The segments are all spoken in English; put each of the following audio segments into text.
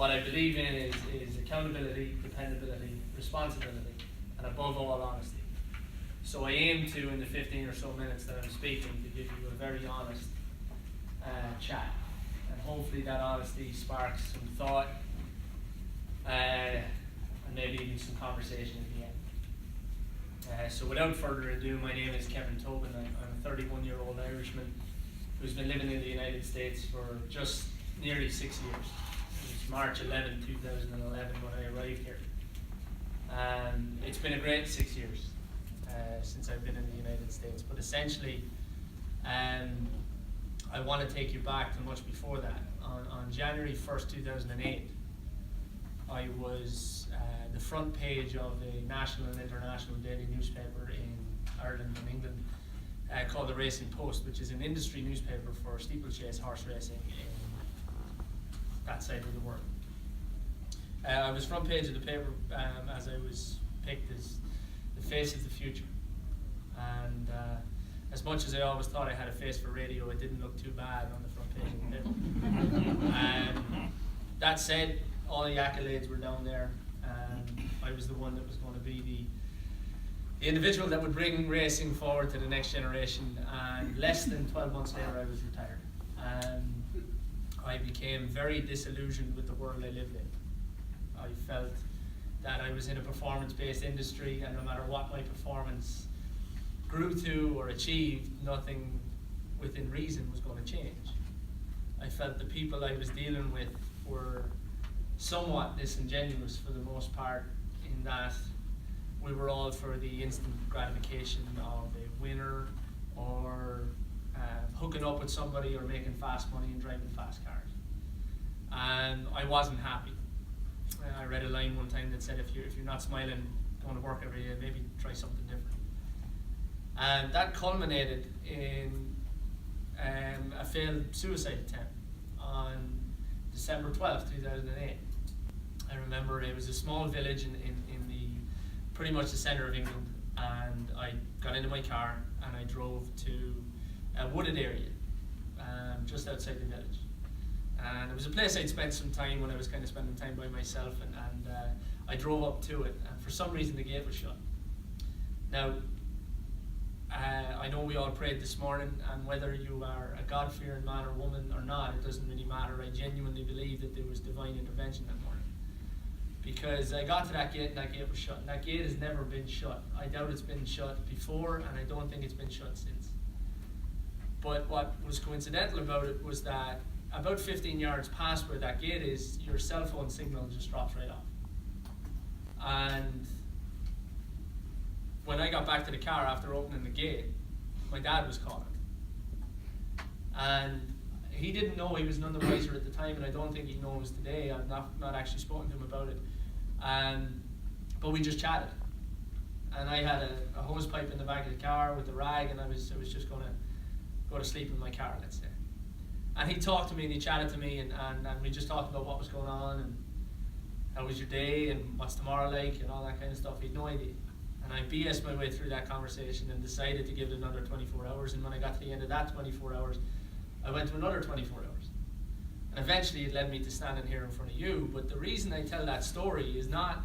what I believe in is accountability, dependability, responsibility, and above all, honesty. So I aim to, in the 15 or so minutes that I'm speaking, to give you a very honest chat. And hopefully that honesty sparks some thought and maybe even some conversation at the end. So without further ado, my name is Kevin Tobin. I'm a 31-year-old Irishman who's been living in the United States for just nearly 6 years. It was March 11, 2011 when I arrived here. It's been a great 6 years since I've been in the United States, but essentially I want to take you back to much before that. On January 1st, 2008, I was the front page of a national and international daily newspaper in Ireland and England called the Racing Post, which is an industry newspaper for steeplechase horse racing in that side of the world. I was front page of the paper as I was picked as the face of the future. And as much as I always thought I had a face for radio, it didn't look too bad on the front page of the paper. That said, all the accolades were down there, and I was the one that was going to be the individual that would bring racing forward to the next generation. And less than 12 months later, I was retired. I became very disillusioned with the world I lived in. I felt that I was in a performance-based industry, and no matter what my performance grew to or achieved, nothing within reason was going to change. I felt the people I was dealing with were somewhat disingenuous for the most part, in that we were all for the instant gratification of a winner or hooking up with somebody or making fast money and driving fast cars. And I wasn't happy. I read a line one time that said, if you're not smiling going to work every day, maybe try something different. And that culminated in a failed suicide attempt on December 12th, 2008. I remember it was a small village in the pretty much the center of England, and I got into my car and I drove to a wooded area just outside the village. And it was a place I'd spent some time when I was kind of spending time by myself, and I drove up to it, and for some reason the gate was shut. Now, I know we all prayed this morning, and whether you are a God-fearing man or woman or not, it doesn't really matter. I genuinely believe that there was divine intervention that morning. Because I got to that gate and that gate was shut, and that gate has never been shut. I doubt it's been shut before, and I don't think it's been shut since. But what was coincidental about it was that about 15 yards past where that gate is, your cell phone signal just drops right off. And when I got back to the car after opening the gate, my dad was calling. And he didn't know, he was none the wiser at the time, and I don't think he knows today. I've not actually spoken to him about it. But we just chatted. And I had a hose pipe in the back of the car with a rag, and I was just going to go to sleep in my car, let's say. And he talked to me and he chatted to me, and we just talked about what was going on and how was your day and what's tomorrow like and all that kind of stuff. He had no idea. And I BS'd my way through that conversation and decided to give it another 24 hours. And when I got to the end of that 24 hours, I went to another 24 hours. And eventually it led me to standing here in front of you. But the reason I tell that story is not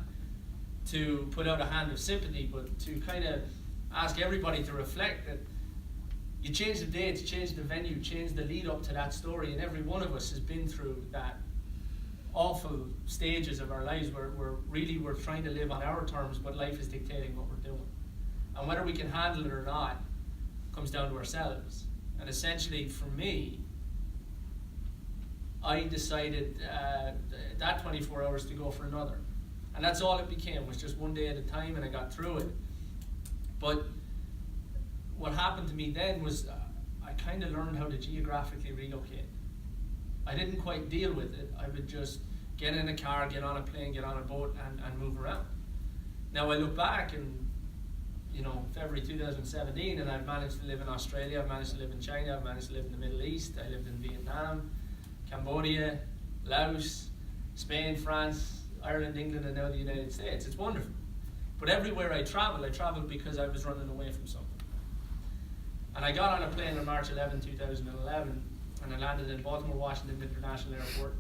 to put out a hand of sympathy, but to kind of ask everybody to reflect that you change the dates, change the venue, change the lead up to that story, and every one of us has been through that awful stages of our lives where we're trying to live on our terms, but life is dictating what we're doing. And whether we can handle it or not comes down to ourselves. And essentially, for me, I decided that 24 hours to go for another. And that's all it became, was just one day at a time, and I got through it. But what happened to me then was I kind of learned how to geographically relocate. I didn't quite deal with it. I would just get in a car, get on a plane, get on a boat, and move around. Now I look back and, February 2017, and I've managed to live in Australia, I've managed to live in China, I've managed to live in the Middle East, I lived in Vietnam, Cambodia, Laos, Spain, France, Ireland, England, and now the United States. It's wonderful. But everywhere I traveled because I was running away from something. And I got on a plane on March 11, 2011, and I landed in Baltimore, Washington International Airport.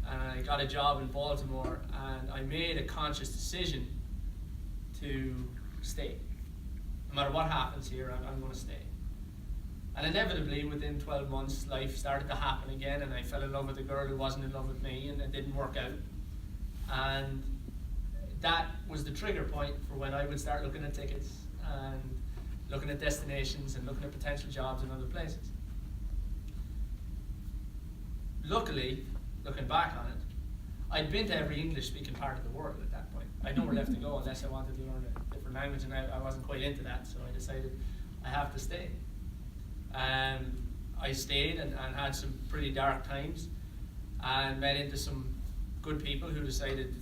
and I got a job in Baltimore, and I made a conscious decision to stay. No matter what happens here, I'm going to stay. And inevitably, within 12 months, life started to happen again, and I fell in love with a girl who wasn't in love with me, and it didn't work out. And that was the trigger point for when I would start looking at tickets and looking at destinations and looking at potential jobs in other places. Luckily, looking back on it, I'd been to every English-speaking part of the world at that point. I had nowhere left to go unless I wanted to learn a different language, and I wasn't quite into that, so I decided I have to stay. I stayed and had some pretty dark times, and met into some good people who decided,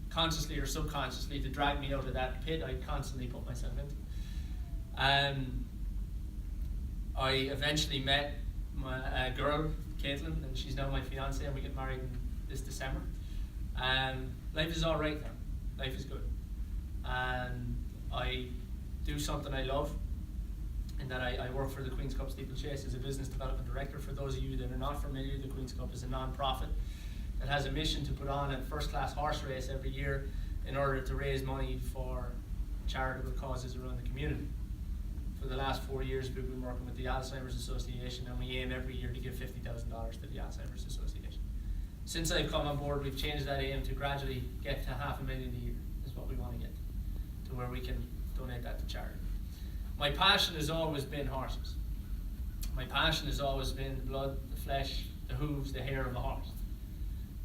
consciously or subconsciously, to drag me out of that pit I constantly put myself into. I eventually met my girl, Caitlin, and she's now my fiance, and we get married this December. Life is all right now. Life is good. And I do something I love, in that I work for the Queen's Cup Steeplechase as a business development director. For those of you that are not familiar, the Queen's Cup is a non-profit that has a mission to put on a first-class horse race every year in order to raise money for charitable causes around the community. For the last 4 years, we've been working with the Alzheimer's Association, and we aim every year to give $50,000 to the Alzheimer's Association. Since I've come on board, we've changed that aim to gradually get to $500,000 a year, is what we want to get to where we can donate that to charity. My passion has always been horses. My passion has always been the blood, the flesh, the hooves, the hair of a horse.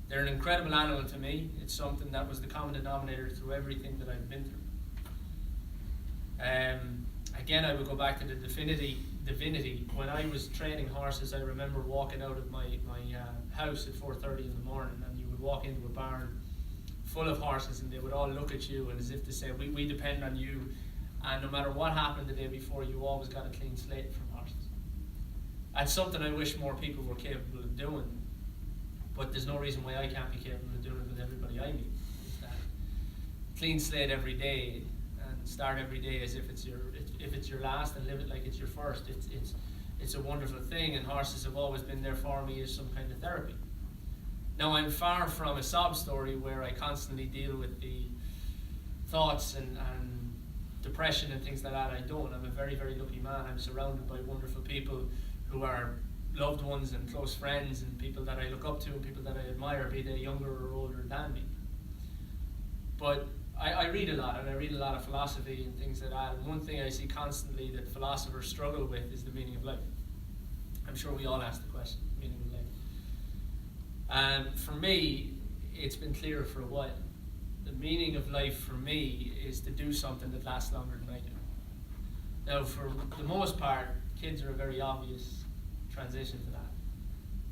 They're an incredible animal to me. It's something that was the common denominator through everything that I've been through. Again, I would go back to the divinity. When I was training horses, I remember walking out of my house at 4:30 in the morning, and you would walk into a barn full of horses, and they would all look at you and as if to say, we depend on you, and no matter what happened the day before, you always got a clean slate from horses. That's something I wish more people were capable of doing, but there's no reason why I can't be capable of doing it with everybody I meet. It's that clean slate every day, and start every day as if it's your last, and live it like it's your first. It's a wonderful thing, and horses have always been there for me as some kind of therapy. Now, I'm far from a sob story where I constantly deal with the thoughts and depression and things like that. I don't. I'm a very, very lucky man. I'm surrounded by wonderful people who are loved ones and close friends, and people that I look up to and people that I admire, be they younger or older than me. But I read a lot, and I read a lot of philosophy and things like that. And one thing I see constantly that philosophers struggle with is the meaning of life. I'm sure we all ask the question, meaning of life. And for me, it's been clear for a while. The meaning of life for me is to do something that lasts longer than I do. Now, for the most part, kids are a very obvious transition to that.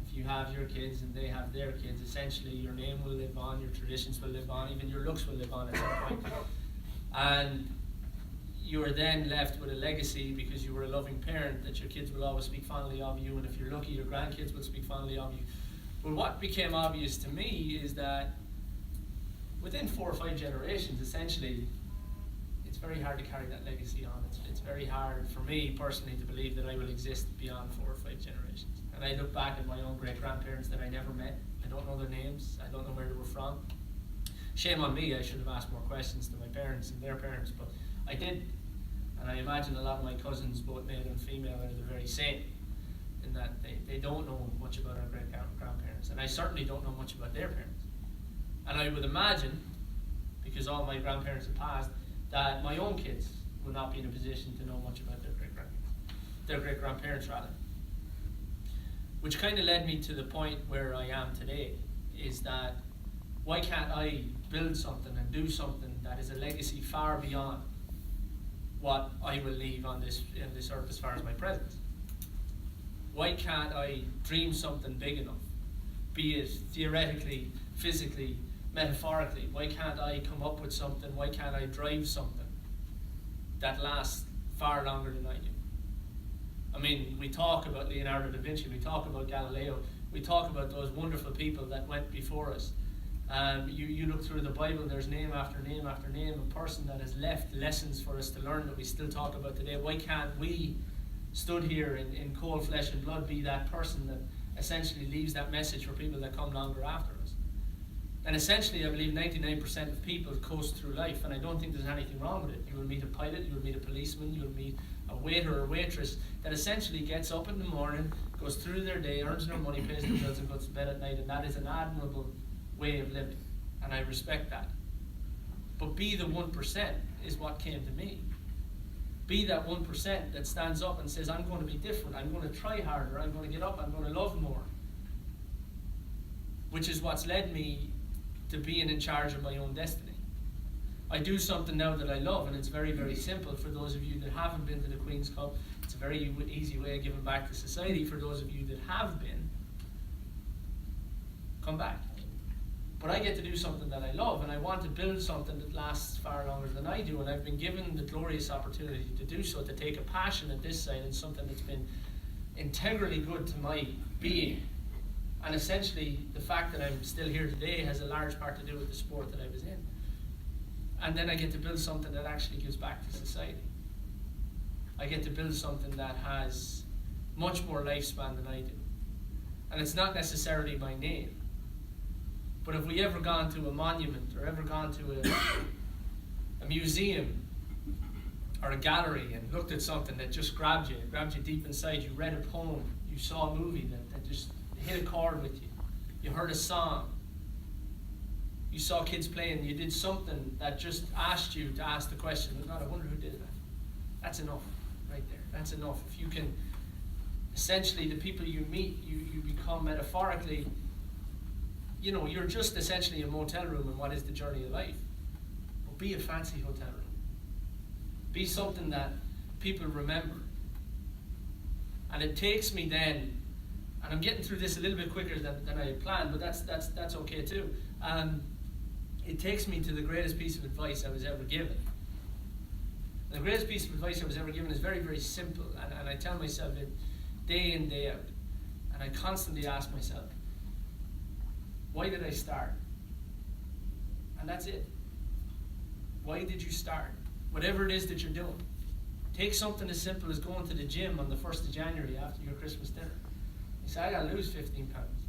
If you have your kids and they have their kids, essentially your name will live on, your traditions will live on, even your looks will live on at some point. And you are then left with a legacy because you were a loving parent that your kids will always speak fondly of you, and if you're lucky, your grandkids will speak fondly of you. But what became obvious to me is that within 4 or 5 generations, essentially, it's very hard to carry that legacy on. It's very hard for me personally to believe that I will exist beyond 4 or 5 generations. And I look back at my own great-grandparents that I never met. I don't know their names. I don't know where they were from. Shame on me, I should have asked more questions to my parents and their parents, but I did. And I imagine a lot of my cousins, both male and female, are the very same, in that they don't know much about our great-grandparents. And I certainly don't know much about their parents. And I would imagine, because all my grandparents have passed, that my own kids will not be in a position to know much about their great-grandparents rather. Which kind of led me to the point where I am today, is that why can't I build something and do something that is a legacy far beyond what I will leave on this earth as far as my presence? Why can't I dream something big enough, be it theoretically, physically, metaphorically? Why can't I come up with something? Why can't I drive something that lasts far longer than I do? I mean, we talk about Leonardo da Vinci, we talk about Galileo, we talk about those wonderful people that went before us. You look through the Bible, there's name after name after name, a person that has left lessons for us to learn that we still talk about today. Why can't we, stood here in cold flesh and blood, be that person that essentially leaves that message for people that come longer after us? And essentially, I believe 99% of people coast through life, and I don't think there's anything wrong with it. You will meet a pilot, you will meet a policeman, you will meet a waiter or waitress that essentially gets up in the morning, goes through their day, earns their money, pays their bills, and goes to bed at night, and that is an admirable way of living, and I respect that. But be the 1% is what came to me. Be that 1% that stands up and says, I'm going to be different, I'm going to try harder, I'm going to get up, I'm going to love more. Which is what's led me to being in charge of my own destiny. I do something now that I love, and it's very, very simple. For those of you that haven't been to the Queen's Cup, it's a very easy way of giving back to society. For those of you that have been, come back. But I get to do something that I love, and I want to build something that lasts far longer than I do, and I've been given the glorious opportunity to do so, to take a passion at this side and something that's been integrally good to my being. And essentially, the fact that I'm still here today has a large part to do with the sport that I was in. And then I get to build something that actually gives back to society. I get to build something that has much more lifespan than I do. And it's not necessarily my name. But if we ever gone to a monument, or ever gone to a museum, or a gallery, and looked at something that just grabbed you deep inside, you read a poem, you saw a movie that just hit a chord with you, you heard a song, you saw kids playing, you did something that just asked you to ask the question, God, I wonder who did that. That's enough right there. That's enough. If you can, essentially the people you meet, you become metaphorically, you're just essentially a motel room in what is the journey of life. But be a fancy hotel room. Be something that people remember. And it takes me then, and I'm getting through this a little bit quicker than I had planned, but that's okay too. It takes me to the greatest piece of advice I was ever given. And the greatest piece of advice I was ever given is very, very simple, and I tell myself it day in, day out. And I constantly ask myself, why did I start? And that's it. Why did you start? Whatever it is that you're doing. Take something as simple as going to the gym on the 1st of January after your Christmas dinner. You say, I gotta lose 15 pounds.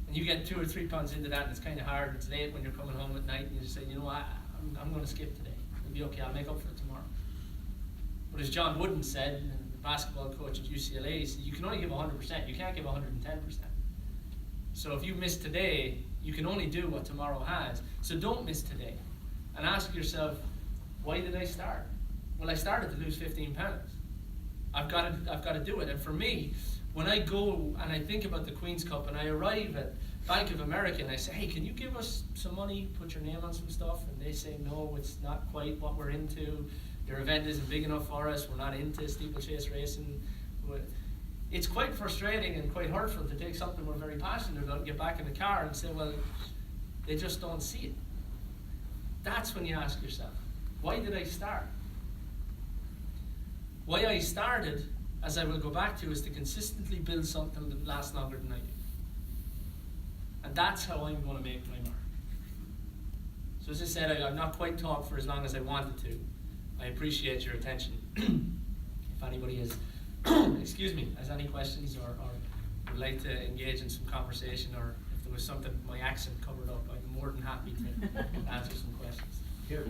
And you get 2 or 3 pounds into that, and it's kind of hard, it's late when you're coming home at night, and you just say, I'm going to skip today. It'll be okay, I'll make up for it tomorrow. But as John Wooden said, the basketball coach at UCLA, he said, you can only give 100%, you can't give 110%. So if you miss today, you can only do what tomorrow has. So don't miss today. And ask yourself, why did I start? Well, I started to lose 15 pounds. I've got to do it. And for me, when I go and I think about the Queen's Cup and I arrive at Bank of America and I say, hey, can you give us some money, put your name on some stuff? And they say, no, it's not quite what we're into. Your event isn't big enough for us. We're not into steeplechase racing. It's quite frustrating and quite hurtful to take something we're very passionate about and get back in the car and say, well, they just don't see it. That's when you ask yourself, why did I start? Why I started, as I will go back to, is to consistently build something that lasts longer than I do. And that's how I'm going to make my mark. So as I said, I've not quite talked for as long as I wanted to. I appreciate your attention. If anybody has has any questions or would like to engage in some conversation, or if there was something my accent covered up, I'm more than happy to answer some questions. Here.